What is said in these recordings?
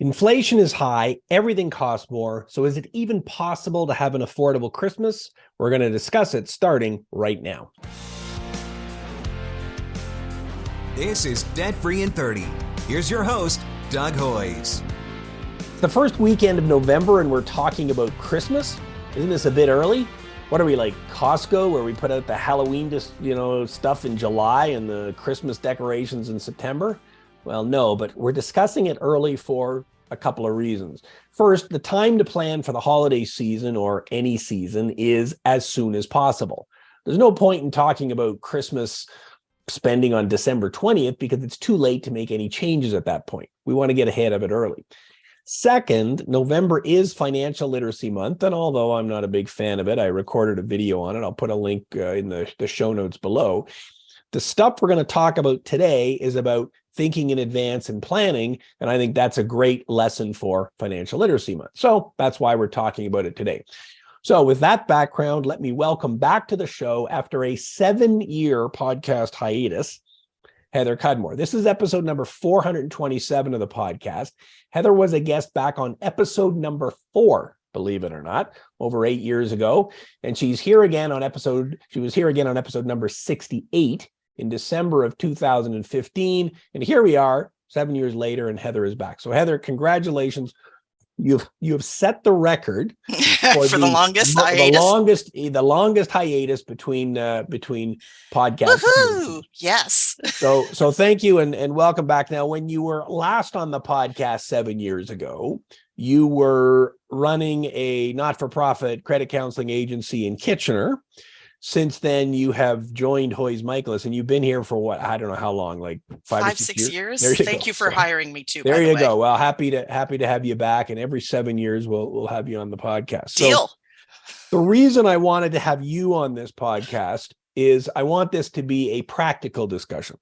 Inflation is high, everything costs more, so is it even possible to have an affordable Christmas? We're going to discuss it starting right now. This is Debt Free in 30. Here's your host, Doug Hoyes. It's the first weekend of November and we're talking about Christmas. Isn't this a bit early? What are we, like Costco, where we put out the Halloween stuff in July and the Christmas decorations in September? Well, no, but we're discussing it early for a couple of reasons. First, the time to plan for the holiday season or any season is as soon as possible. There's no point in talking about Christmas spending on December 20th because it's too late to make any changes at that point. We want to get ahead of it early. Second, November is Financial Literacy Month, and although I'm not a big fan of it, I recorded a video on it. I'll put a link in the show notes below. The stuff we're going to talk about today is about thinking in advance and planning, and I think that's a great lesson for Financial Literacy Month. So that's why we're talking about it today. So with that background, let me welcome back to the show after a 7-year podcast hiatus, Heather Cudmore. This is episode number 427 of the podcast. Heather was a guest back on episode number 4, believe it or not, over 8 years ago. And she was here again on episode number 68 in December of 2015. And here we are 7 years later, and Heather is back. So Heather, congratulations. You have set the record for the longest hiatus. The longest hiatus between podcasts. Woohoo! Yes. So thank you and welcome back. Now, when you were last on the podcast 7 years ago, you were running a not-for-profit credit counseling agency in Kitchener. Since then, you have joined Hoyes Michalos, and you've been here for what? I don't know how long, like 5 or 6 years. Thank you for hiring me too. There you go. Well, happy to have you back, and every 7 years we'll have you on the podcast. Deal. So, the reason I wanted to have you on this podcast is I want this to be a practical discussion.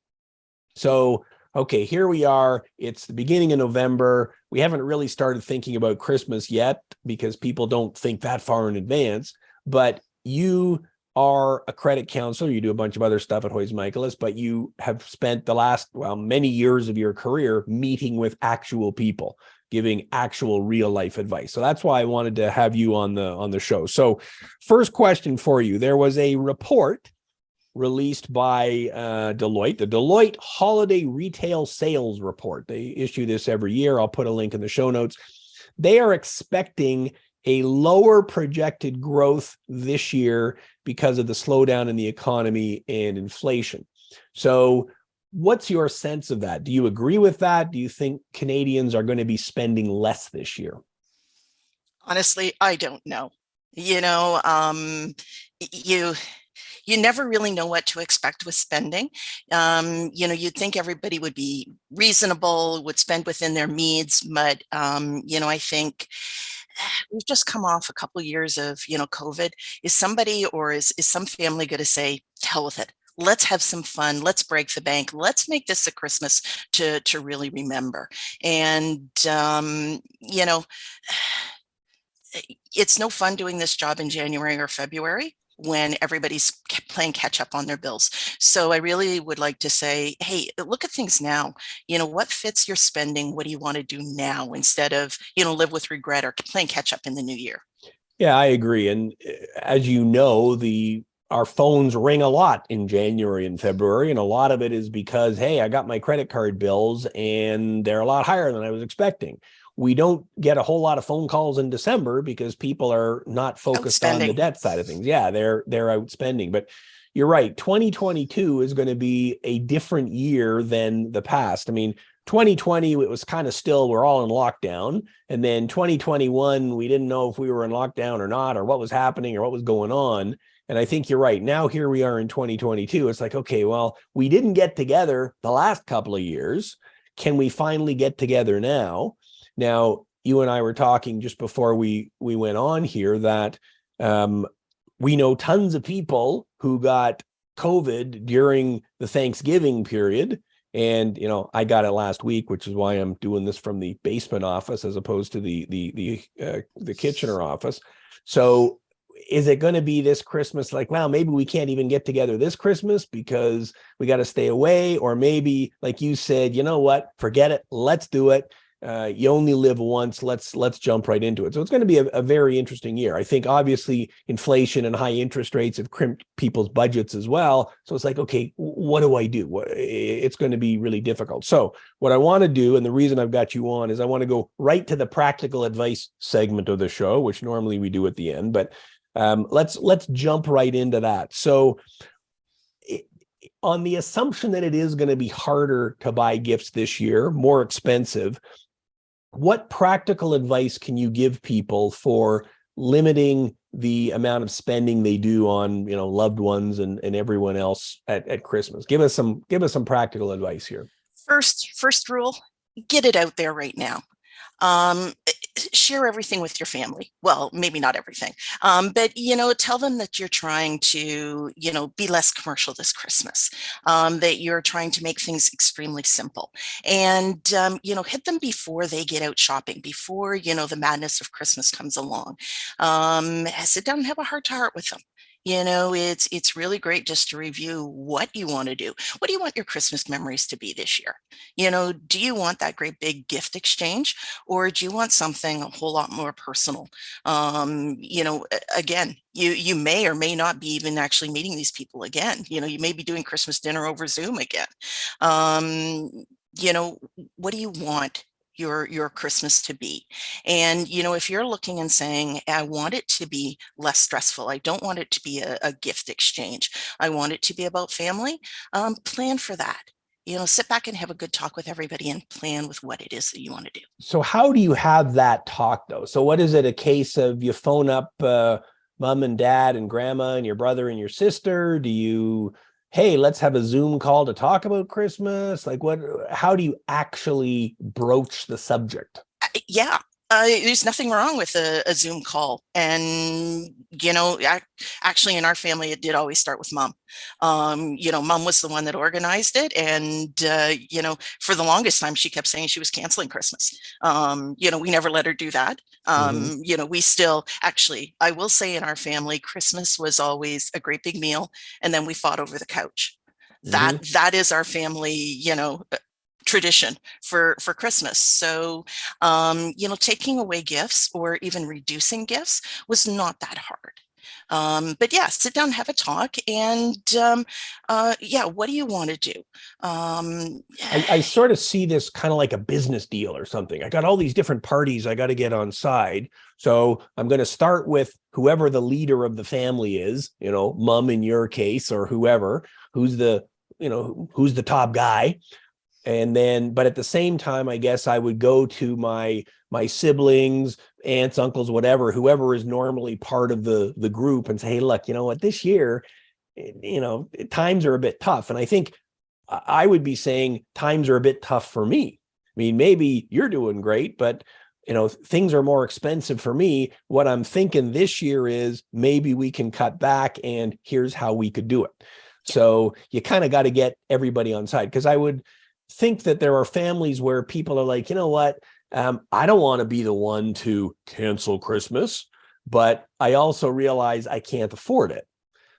So, okay, here we are. It's the beginning of November. We haven't really started thinking about Christmas yet because people don't think that far in advance. But you are a credit counselor. You do a bunch of other stuff at Hoyes Michalos, but you have spent the last, many years of your career meeting with actual people, giving actual real life advice. So that's why I wanted to have you on the show. So first question for you. There was a report released by Deloitte, the Deloitte Holiday Retail Sales Report. They issue this every year. I'll put a link in the show notes. They are expecting a lower projected growth this year because of the slowdown in the economy and inflation. So what's your sense of that? Do you agree with that? Do you think Canadians are going to be spending less this year? Honestly, I don't know. You never really know what to expect with spending. You'd think everybody would be reasonable, would spend within their means, but I think we've just come off a couple of years of, COVID. Is somebody or is some family going to say, hell with it? Let's have some fun. Let's break the bank. Let's make this a Christmas to really remember. And, it's no fun doing this job in January or February when everybody's playing catch up on their bills. So I really would like to say, hey, look at things now. What fits your spending? What do you want to do now instead of, live with regret or playing catch up in the new year? Yeah, I agree. And as you know, our phones ring a lot in January and February. And a lot of it is because, hey, I got my credit card bills and they're a lot higher than I was expecting. We don't get a whole lot of phone calls in December because people are not focused on the debt side of things. Yeah, they're outspending. But you're right. 2022 is going to be a different year than the past. I mean, 2020, it was kind of still, we're all in lockdown. And then 2021, we didn't know if we were in lockdown or not, or what was happening or what was going on. And I think you're right. Now, here we are in 2022. It's like, okay, well, we didn't get together the last couple of years. Can we finally get together now? Now, you and I were talking just before we went on here that we know tons of people who got COVID during the Thanksgiving period. And, I got it last week, which is why I'm doing this from the basement office as opposed to the Kitchener office. So is it going to be this Christmas like, well, maybe we can't even get together this Christmas because we got to stay away? Or maybe, like you said, you know what, forget it. Let's do it. you only live once. Let's jump right into it. So it's going to be a very interesting year. I think obviously inflation and high interest rates have crimped people's budgets as well. So it's like, okay, what do I do? It's going to be really difficult. So what I want to do, and the reason I've got you on, is I want to go right to the practical advice segment of the show, which normally we do at the end, but let's jump right into that. So on the assumption that it is going to be harder to buy gifts this year, more expensive, what practical advice can you give people for limiting the amount of spending they do on, loved ones and everyone else at Christmas? Give us some practical advice here. First rule, get it out there right now. Share everything with your family. Well, maybe not everything, but tell them that you're trying to, be less commercial this Christmas, that you're trying to make things extremely simple, and hit them before they get out shopping, before the madness of Christmas comes along. Sit down and have a heart to heart with them. It's really great just to review what you want to do. What do you want your Christmas memories to be this year? Do you want that great big gift exchange, or do you want something a whole lot more personal? Again, you may or may not be even actually meeting these people again. You may be doing Christmas dinner over Zoom again. What do you want your Christmas to be? And if you're looking and saying, I want it to be less stressful, I don't want it to be a gift exchange, I want it to be about family, plan for that. Sit back and have a good talk with everybody and plan with what it is that you want to do. So how do you have that talk though? So what is it, a case of you phone up mom and dad and grandma and your brother and your sister? Do you, hey, let's have a Zoom call to talk about Christmas? Like how do you actually broach the subject? Yeah. There's nothing wrong with a Zoom call. And, actually in our family, it did always start with mom. Mom was the one that organized it. And, for the longest time, she kept saying she was canceling Christmas. We never let her do that. We still, actually, I will say in our family, Christmas was always a great big meal. And then we fought over the couch. That is our family, tradition for Christmas. So, taking away gifts or even reducing gifts was not that hard. But yeah, sit down, have a talk, and what do you want to do? I sort of see this kind of like a business deal or something. I got all these different parties I got to get on side. So I'm going to start with whoever the leader of the family is, mom in your case, or whoever, who's the top guy. And then, but at the same time, I guess I would go to my siblings, aunts, uncles, whoever is normally part of the group, and say, hey, look, you know what, this year, times are a bit tough. And I think I would be saying times are a bit tough for me. I mean, maybe you're doing great, but things are more expensive for me. What I'm thinking this year is maybe we can cut back, and here's how we could do it. So you kind of got to get everybody on side, because I would think that there are families where people are like, you know what, I don't want to be the one to cancel Christmas, but I also realize I can't afford it.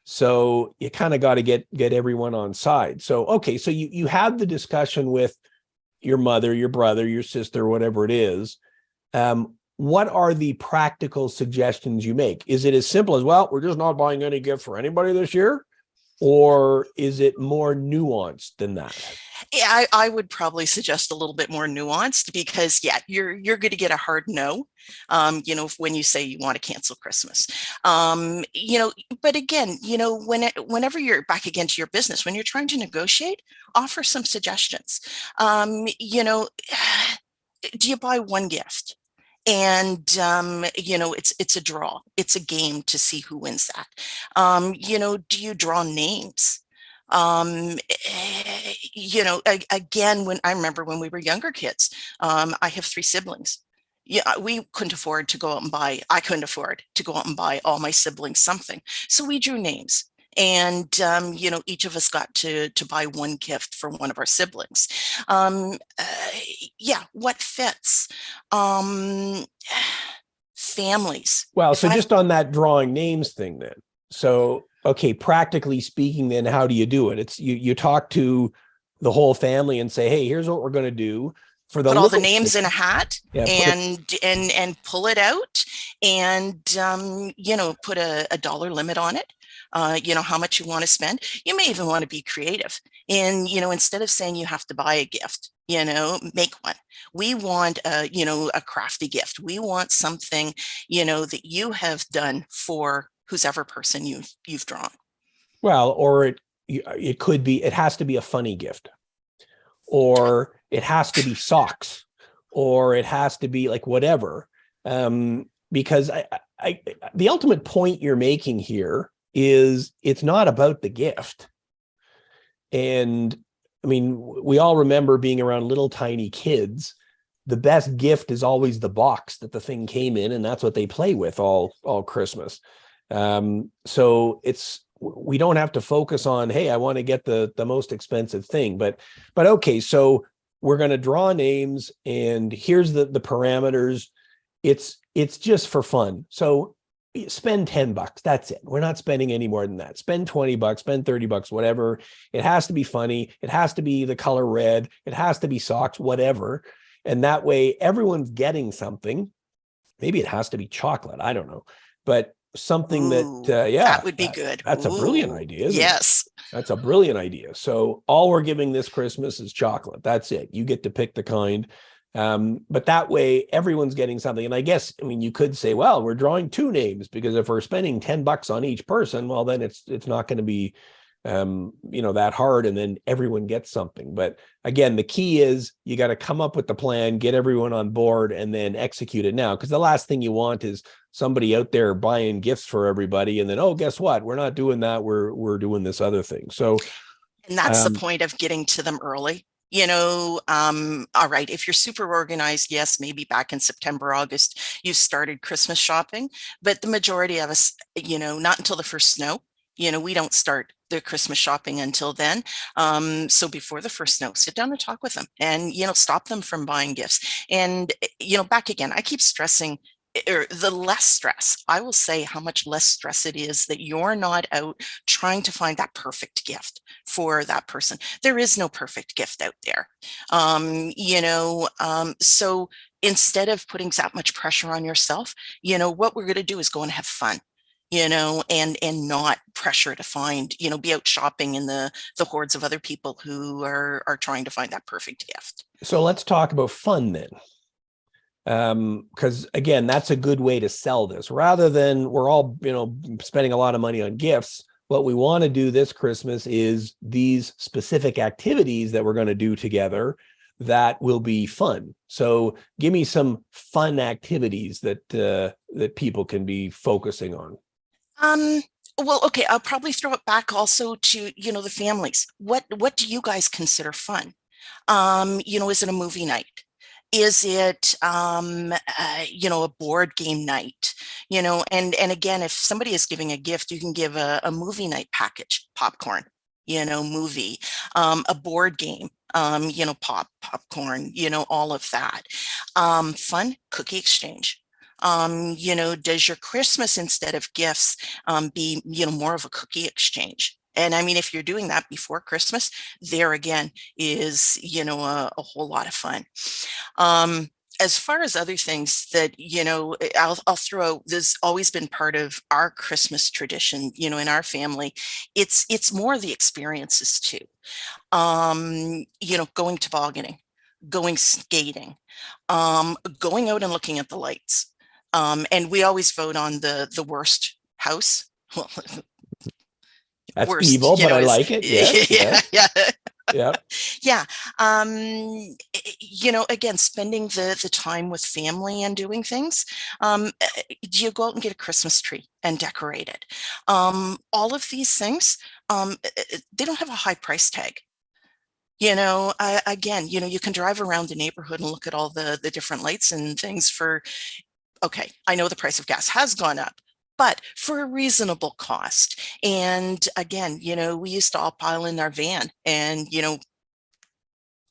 So you kind of got to get everyone on side. So, okay, so you have the discussion with your mother, your brother, your sister, whatever it is. What are the practical suggestions you make? Is it as simple as, well, we're just not buying any gift for anybody this year? Or is it more nuanced than that? Yeah, I would probably suggest a little bit more nuanced, because you're going to get a hard no, when you say you want to cancel Christmas, but again, whenever you're back again to your business, when you're trying to negotiate, offer some suggestions. Do you buy one gift? And, it's a draw. It's a game to see who wins that. Do you draw names? Again, when I remember when we were younger kids, I have 3 siblings. Yeah, we couldn't afford to go out and buy, I couldn't afford to go out and buy all my siblings something. So we drew names. And, each of us got to buy one gift for one of our siblings. What fits? Families. Well, so just on that drawing names thing then. So, okay, practically speaking, then how do you do it? It's you talk to the whole family and say, hey, here's what we're going to do. for the put all the little names kids, in a hat yeah, and pull it out and, put a dollar limit on it. How much you want to spend. You may even want to be creative. And, instead of saying you have to buy a gift, make one. We want a crafty gift. We want something, that you have done for whoever person you've drawn. well, or it could be, it has to be a funny gift, or it has to be socks, or it has to be like whatever. Because the ultimate point you're making here is it's not about the gift. And I mean, we all remember being around little tiny kids. The best gift is always the box that the thing came in, and that's what they play with all Christmas. So we don't have to focus on, hey, I want to get the most expensive thing, but okay, so we're going to draw names, and here's the parameters. It's just for fun. So spend $10. That's it. We're not spending any more than that. Spend $20, spend $30, whatever. It has to be funny. It has to be the color red. It has to be socks, whatever. And that way everyone's getting something. Maybe it has to be chocolate. I don't know, but something that would be good. That's a brilliant idea, isn't yes. it? That's a brilliant idea. So all we're giving this Christmas is chocolate. That's it. You get to pick the kind. But that way everyone's getting something. And I guess, I mean, you could say, well, we're drawing two names, because if we're spending $10 on each person, well, then it's not going to be, that hard, and then everyone gets something. But again, the key is you got to come up with the plan, get everyone on board, and then execute it now. Because the last thing you want is somebody out there buying gifts for everybody, and then, oh, guess what? We're not doing that. We're doing this other thing. So, and that's the point of getting to them early. All right, if you're super organized, yes, maybe back in September, August, you started Christmas shopping, but the majority of us, not until the first snow. We don't start the Christmas shopping until then. So before the first snow, sit down and talk with them, and, stop them from buying gifts. And, back again, I keep stressing, or the less stress. I will say how much less stress it is that you're not out trying to find that perfect gift for that person. There is no perfect gift out there. So instead of putting that much pressure on yourself, what we're going to do is go and have fun, and not pressure to find, be out shopping in the hordes of other people who are trying to find that perfect gift. So let's talk about fun then. Because again, that's a good way to sell this, rather than we're all, spending a lot of money on gifts. What we want to do this Christmas is these specific activities that we're going to do together that will be fun. So give me some fun activities that people can be focusing on. Well, okay, I'll probably throw it back also to, the families. What do you guys consider fun? Is it a movie night? Is it, a board game night, and again, if somebody is giving a gift, you can give a movie night package, popcorn, movie, a board game, popcorn, all of that. Fun cookie exchange. Does your Christmas, instead of gifts, be, more of a cookie exchange? And I mean, if you're doing that before Christmas, there again is, a whole lot of fun. As far as other things that, I'll throw out, there's always been part of our Christmas tradition, in our family. It's more the experiences too. Going tobogganing, going skating, going out and looking at the lights. And we always vote on the worst house. Well, that's worst, evil, but I like it. Yeah. Again, spending the time with family and doing things. Do you go out and get a Christmas tree and decorate it? All of these things, they don't have a high price tag. Again, you can drive around the neighborhood and look at all the different lights and things for, okay, I know the price of gas has gone up, but for a reasonable cost. And again, we used to all pile in our van and,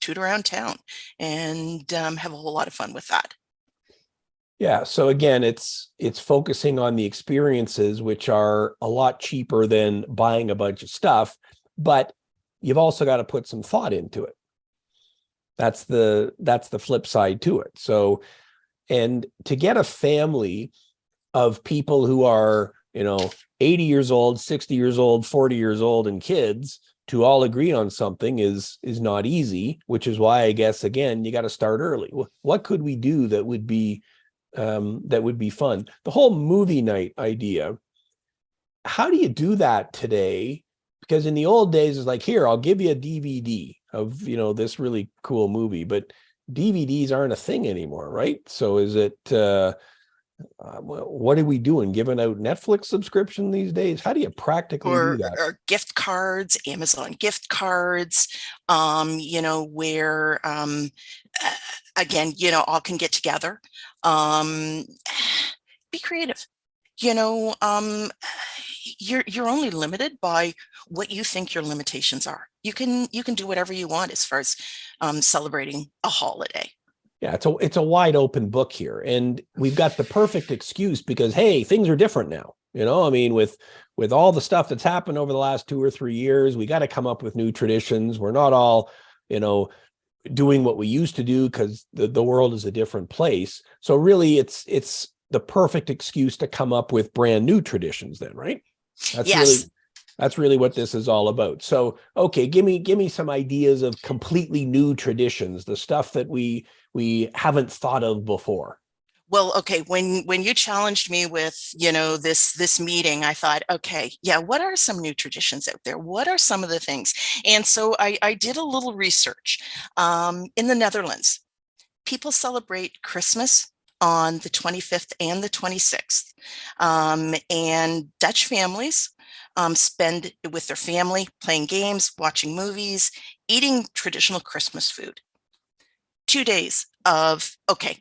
toot around town and have a whole lot of fun with that. Yeah. So again, it's focusing on the experiences, which are a lot cheaper than buying a bunch of stuff, but you've also got to put some thought into it. That's the flip side to it. So, and to get a family of people who are, 80 years old, 60 years old, 40 years old, and kids to all agree on something is not easy, which is why I guess, again, you got to start early. What could we do that would be fun? The whole movie night idea, how do you do that today? Because in the old days, it's like, here, I'll give you a DVD of, this really cool movie, but DVDs aren't a thing anymore, right? So is it, what are we doing? Giving out Netflix subscription these days? How do you practically do that? Or gift cards, Amazon gift cards, where again, all can get together. Be creative. You're only limited by what you think your limitations are. You can do whatever you want as far as celebrating a holiday. Yeah, it's a wide open book here, and we've got the perfect excuse because, hey, things are different now. I mean, with all the stuff that's happened over the last 2 or 3 years, we got to come up with new traditions. We're not all, doing what we used to do because the world is a different place. So really, it's the perfect excuse to come up with brand new traditions. Then, right? That's really what this is all about. So, okay, give me some ideas of completely new traditions, the stuff that we haven't thought of before. Well, okay, when you challenged me with, this meeting, I thought, okay, yeah, what are some new traditions out there? What are some of the things? And so I did a little research. In the Netherlands, people celebrate Christmas on the 25th and the 26th. And Dutch families spend with their family, playing games, watching movies, eating traditional Christmas food. 2 days of, okay,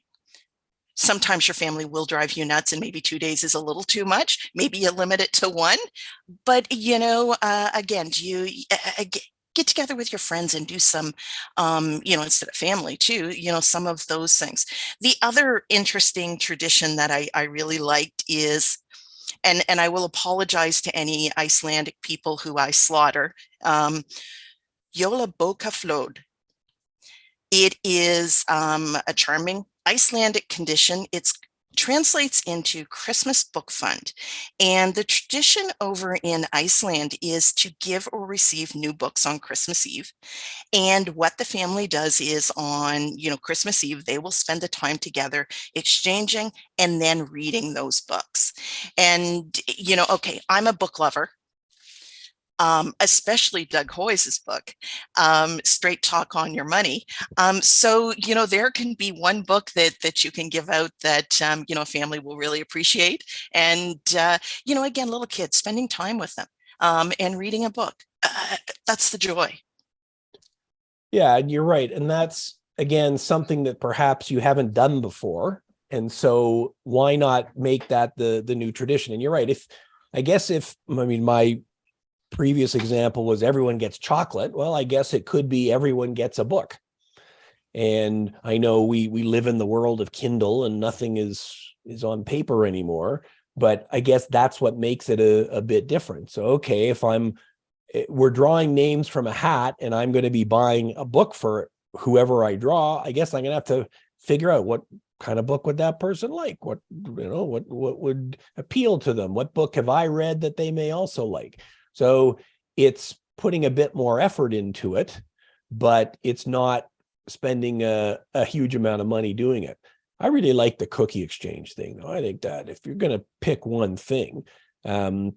sometimes your family will drive you nuts and maybe 2 days is a little too much. Maybe you limit it to 1. But, again, do you get together with your friends and do some, instead of family too, some of those things. The other interesting tradition that I really liked is, and I will apologize to any Icelandic people who I slaughter, Jóla bókaflóð. It is a charming Icelandic condition. It translates into Christmas Book Fund. And the tradition over in Iceland is to give or receive new books on Christmas Eve. And what the family does is on, Christmas Eve, they will spend the time together exchanging and then reading those books. And, okay, I'm a book lover. Especially Doug Hoyes' book, Straight Talk on Your Money. So, there can be one book that you can give out that, a family will really appreciate. And, again, little kids, spending time with them and reading a book. That's the joy. Yeah, you're right. And that's, again, something that perhaps you haven't done before. And so why not make that the new tradition? And you're right. My previous example was everyone gets chocolate. Well, I guess it could be everyone gets a book. And I know we live in the world of Kindle and nothing is on paper anymore, but I guess that's what makes it a bit different. So, okay, if we're drawing names from a hat and I'm going to be buying a book for whoever I draw, I guess I'm going to have to figure out what kind of book would that person like? What would appeal to them? What book have I read that they may also like? So it's putting a bit more effort into it, but it's not spending a huge amount of money doing it. I really like the cookie exchange thing, though. I think that if you're going to pick one thing, I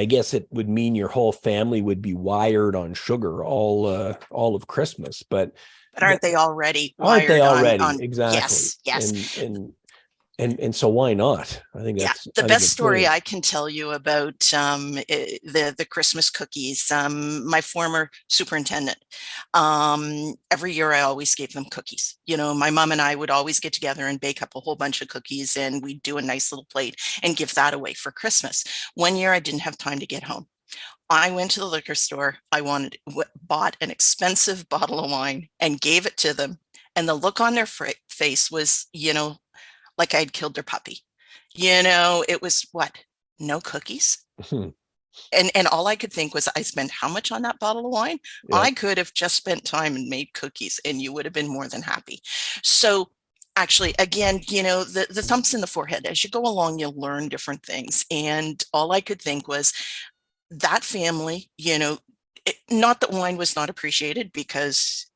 guess it would mean your whole family would be wired on sugar all of Christmas. But aren't they already wired? Aren't they already? On exactly. Yes. And so why not? I think that's the best story I can tell you about the Christmas cookies. My former superintendent, every year I always gave them cookies. My mom and I would always get together and bake up a whole bunch of cookies, and we'd do a nice little plate and give that away for Christmas. One year I didn't have time to get home. I went to the liquor store. Bought an expensive bottle of wine and gave it to them. And the look on their face was, like I'd killed their puppy. It was what? No cookies? And all I could think was, I spent how much on that bottle of wine? Yeah. I could have just spent time and made cookies, and you would have been more than happy. So actually, again, the thumps in the forehead, as you go along, you'll learn different things. And all I could think was, that family, not that wine was not appreciated, because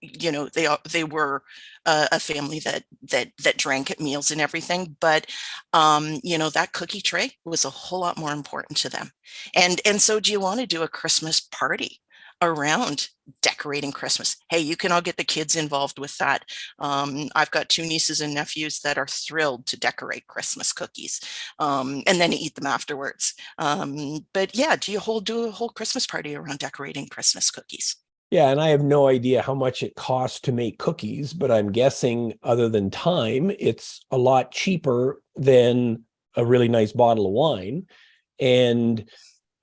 they were a family that drank at meals and everything, but that cookie tray was a whole lot more important to them. And so, do you want to do a Christmas party around decorating Christmas? Hey, you can all get the kids involved with that. I've got 2 nieces and nephews that are thrilled to decorate Christmas cookies, and then eat them afterwards. But yeah, do a whole Christmas party around decorating Christmas cookies? Yeah, and I have no idea how much it costs to make cookies, but I'm guessing other than time, it's a lot cheaper than a really nice bottle of wine. And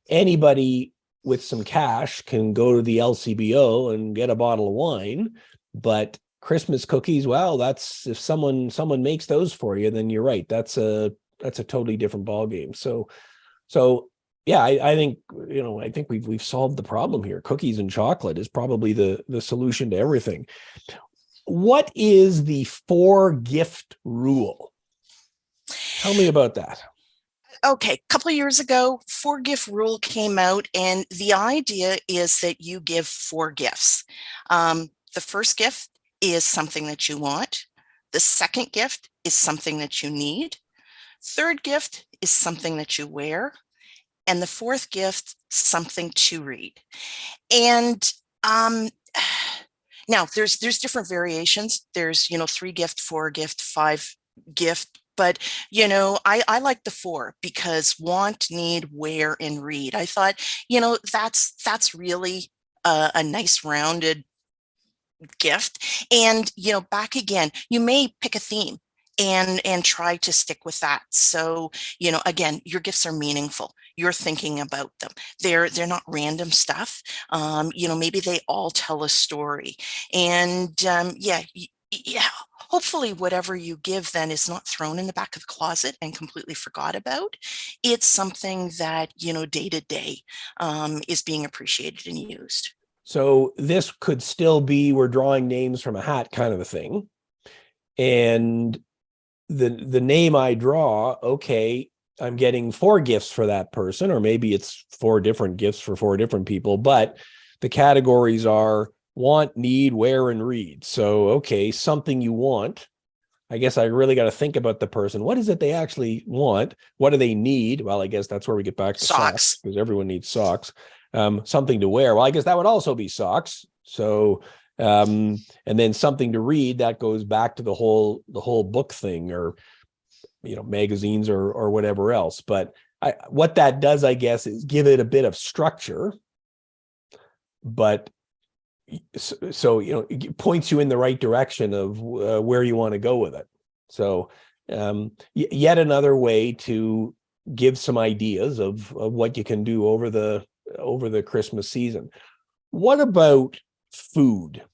anybody with some cash can go to the LCBO and get a bottle of wine. But Christmas cookies, well, that's, if someone makes those for you, then you're right. That's a totally different ballgame. So yeah, I think, I think we've solved the problem here. Cookies and chocolate is probably the solution to everything. What is the 4-gift rule? Tell me about that. Okay, a couple of years ago, 4-gift rule came out, and the idea is that you give 4 gifts. The first gift is something that you want. The second gift is something that you need. Third gift is something that you wear. And the fourth gift, something to read. And now there's different variations. There's 3-gift, 4-gift, 5-gift. But I like the 4, because want, need, wear, and read. I thought that's really a nice rounded gift. And back again, you may pick a theme and try to stick with that. So again, your gifts are meaningful. You're thinking about them. They're not random stuff. Maybe they all tell a story. And yeah, hopefully whatever you give then is not thrown in the back of the closet and completely forgot about. It's something that day to day is being appreciated and used. So this could still be, we're drawing names from a hat kind of a thing. And the name I draw, okay, I'm getting 4 gifts for that person, or maybe it's 4 different gifts for 4 different people, but the categories are want, need, wear, and read. So, okay, something you want. I guess I really got to think about the person. What is it they actually want? What do they need? Well, I guess that's where we get back to socks, because everyone needs socks. Something to wear. Well, I guess that would also be socks. So, and then something to read, that goes back to the whole book thing, or magazines or whatever else. But what that does, I guess, is give it a bit of structure, but so it points you in the right direction of where you want to go with it. So yet another way to give some ideas of what you can do over the Christmas season. What about food?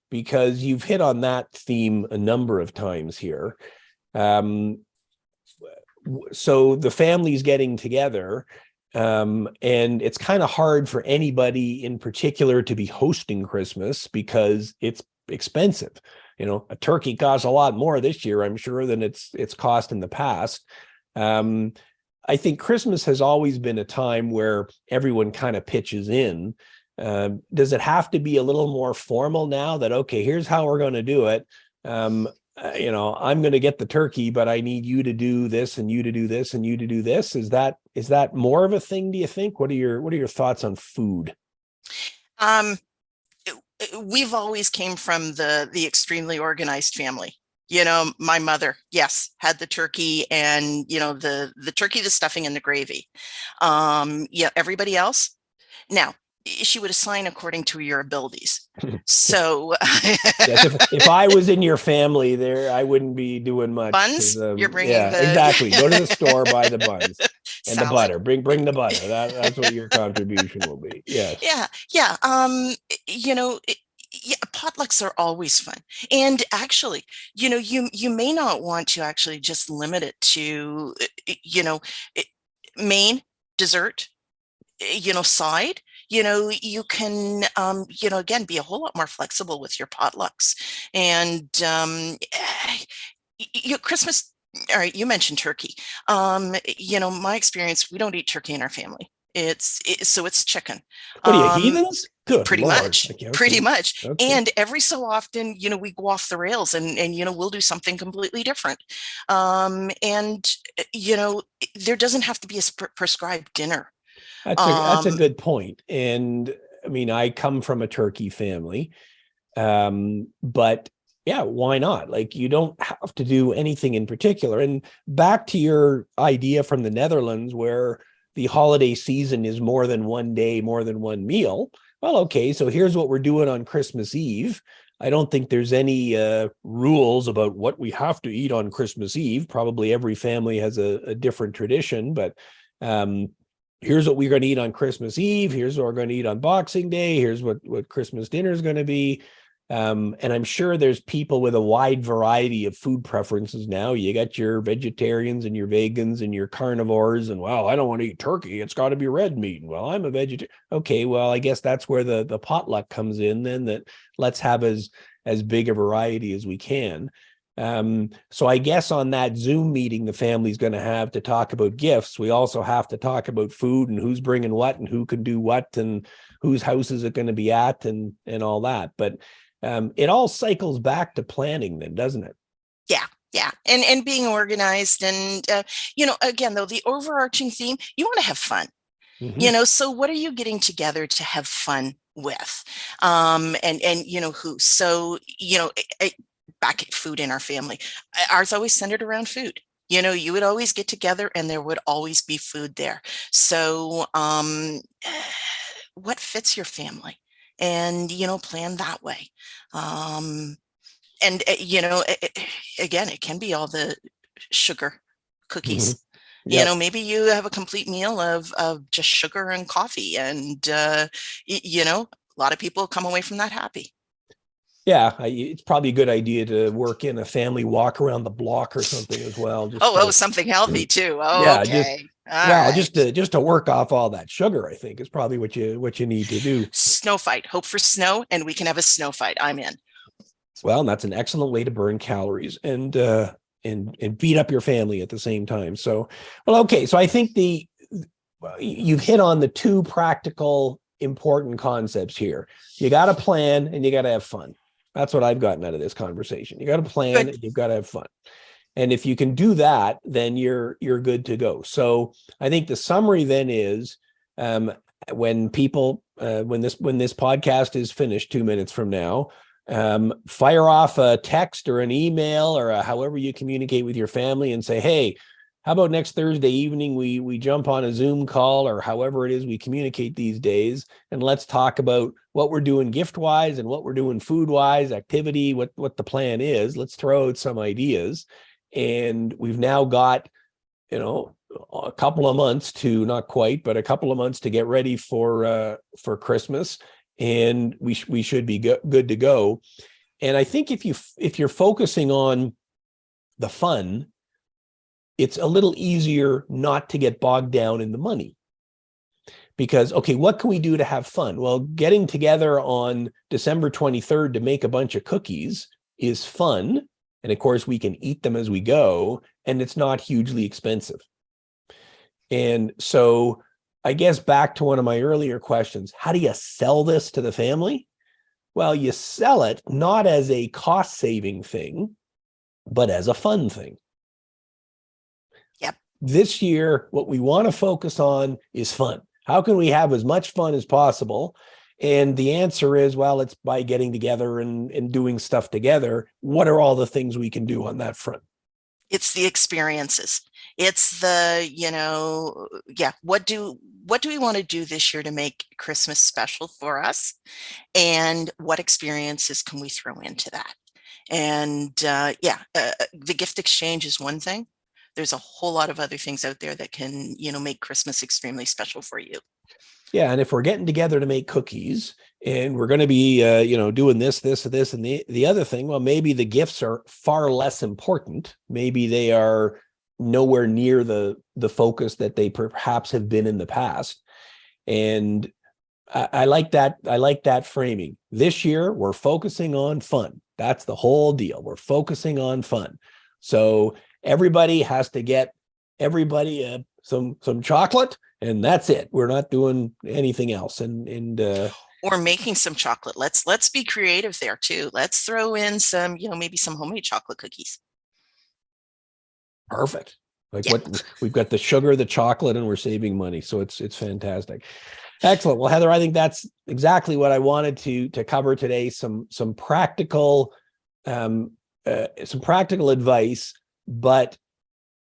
Because you've hit on that theme a number of times here. So the family's getting together, and it's kind of hard for anybody in particular to be hosting Christmas because it's expensive. A turkey costs a lot more this year, I'm sure, than it's cost in the past. I think Christmas has always been a time where everyone kind of pitches in. Does it have to be a little more formal now that, okay, here's how we're going to do it? I'm going to get the turkey, but I need you to do this and you to do this and you to do this. Is that more of a thing, do you think? What are your thoughts on food? We've always came from the extremely organized family. My mother, yes, had the turkey, and the turkey, the stuffing, and the gravy. Everybody else, now she would assign according to your abilities. So yes, if I was in your family there, I wouldn't be doing much. Buns, you're bringing exactly. Go to the store, buy the buns and salad. The butter. Bring the butter. That's what your contribution will be. Yes. Yeah. Potlucks are always fun. And actually, you may not want to actually just limit it to, main, dessert, side, you can, again, be a whole lot more flexible with your potlucks. And Christmas, all right, you mentioned turkey. My experience, we don't eat turkey in our family. So it's chicken. What are you, Um, heathens? Good pretty Lord. much, Okay, pretty okay. much. Okay. And every so often, we go off the rails and we'll do something completely different. And there doesn't have to be a prescribed dinner. That's a good point. And I mean, I come from a turkey family, but yeah, why not? Like, you don't have to do anything in particular. And back to your idea from the Netherlands, where the holiday season is more than one day, more than one meal. Well, okay, so here's what we're doing on Christmas Eve. I don't think there's any rules about what we have to eat on Christmas Eve. Probably every family has a different tradition, but here's what we're going to eat on Christmas Eve. Here's what we're going to eat on Boxing Day. Here's what Christmas dinner is going to be. And I'm sure there's people with a wide variety of food preferences now. You got your vegetarians and your vegans and your carnivores, and well, I don't want to eat turkey. It's got to be red meat. Well, I'm a vegetarian. Okay, well, I guess that's where the potluck comes in then, that let's have as big a variety as we can. So I guess on that Zoom meeting the family's going to have to talk about gifts, we also have to talk about food and who's bringing what and who can do what and whose house is it going to be at and all that. But it all cycles back to planning then, doesn't it? Yeah. And being organized. And, again, though, the overarching theme, you want to have fun. Mm-hmm. So what are you getting together to have fun with? And who? So, back at food in our family, ours always centered around food. You would always get together and there would always be food there. So what fits your family? And, plan that way. And, again, it can be all the sugar cookies. Mm-hmm. Yep. Maybe you have a complete meal of just sugar and coffee. And, a lot of people come away from that happy. Yeah, it's probably a good idea to work in a family walk around the block or something as well. Something healthy too. Yeah, Okay. All right. Just to work off all that sugar, I think is probably what you need to do. Snow fight. Hope for snow, and we can have a snow fight. I'm in. Well, and that's an excellent way to burn calories and beat up your family at the same time. So, well, okay. So I think you've hit on the two practical, important concepts here. You got to plan and you got to have fun. That's what I've gotten out of this conversation. You got to plan and you've got to have fun. And if you can do that, then you're good to go. So I think the summary then is when this podcast is finished 2 minutes from now, fire off a text or an email or however you communicate with your family and say, hey, how about next Thursday evening we jump on a Zoom call or however it is we communicate these days, and let's talk about what we're doing gift-wise and what we're doing food-wise, activity, what the plan is. Let's throw out some ideas. And we've now got, a couple of months to, not quite, but a couple of months to get ready for Christmas. And we should be good to go. And I think if you're focusing on the fun, it's a little easier not to get bogged down in the money. Because, okay, what can we do to have fun? Well, getting together on December 23rd to make a bunch of cookies is fun. And of course, we can eat them as we go, and it's not hugely expensive. And so I guess back to one of my earlier questions, how do you sell this to the family? Well, you sell it not as a cost-saving thing, but as a fun thing. Yep. This year, what we want to focus on is fun. How can we have as much fun as possible? And the answer is, well, it's by getting together and doing stuff together. What are all the things we can do on that front? It's the experiences. It's the, what do we want to do this year to make Christmas special for us? And what experiences can we throw into that? And the gift exchange is one thing. There's a whole lot of other things out there that can, make Christmas extremely special for you. Yeah. And if we're getting together to make cookies and we're going to be, doing this, and the other thing, well, maybe the gifts are far less important. Maybe they are nowhere near the focus that they perhaps have been in the past. And I like that. I like that framing. This year, we're focusing on fun. That's the whole deal. We're focusing on fun. So everybody has to get some chocolate, and that's it. We're not doing anything else. Or making some chocolate. Let's be creative there too. Let's throw in some, maybe some homemade chocolate cookies. Perfect. What we've got, the sugar, the chocolate, and we're saving money. So it's fantastic. Excellent. Well, Heather, I think that's exactly what I wanted to cover today. Some practical advice, but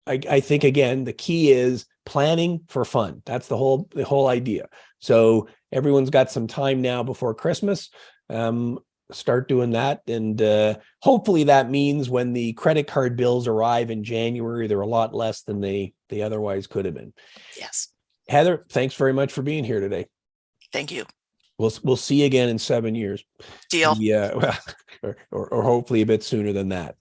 I think, again, the key is planning for fun. That's the whole idea. So everyone's got some time now before Christmas. Start doing that. And hopefully that means when the credit card bills arrive in January, they're a lot less than they otherwise could have been. Yes. Heather, thanks very much for being here today. Thank you. We'll see you again in 7 years. Deal. Yeah, or hopefully a bit sooner than that.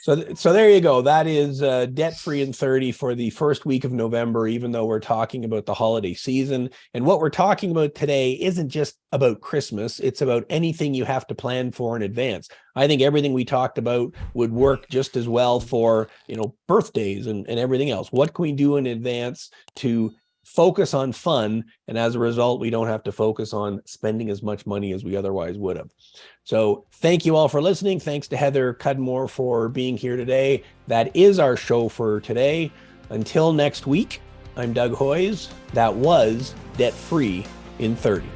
So there you go. That is Debt-Free in 30 for the first week of November, even though we're talking about the holiday season. And what we're talking about today isn't just about Christmas. It's about anything you have to plan for in advance. I think everything we talked about would work just as well for, birthdays and everything else. What can we do in advance to focus on fun, and as a result, we don't have to focus on spending as much money as we otherwise would have. So thank you all for listening. Thanks to Heather Cudmore for being here today. That is our show for today. Until next week, I'm Doug Hoyes. That was Debt-Free in 30.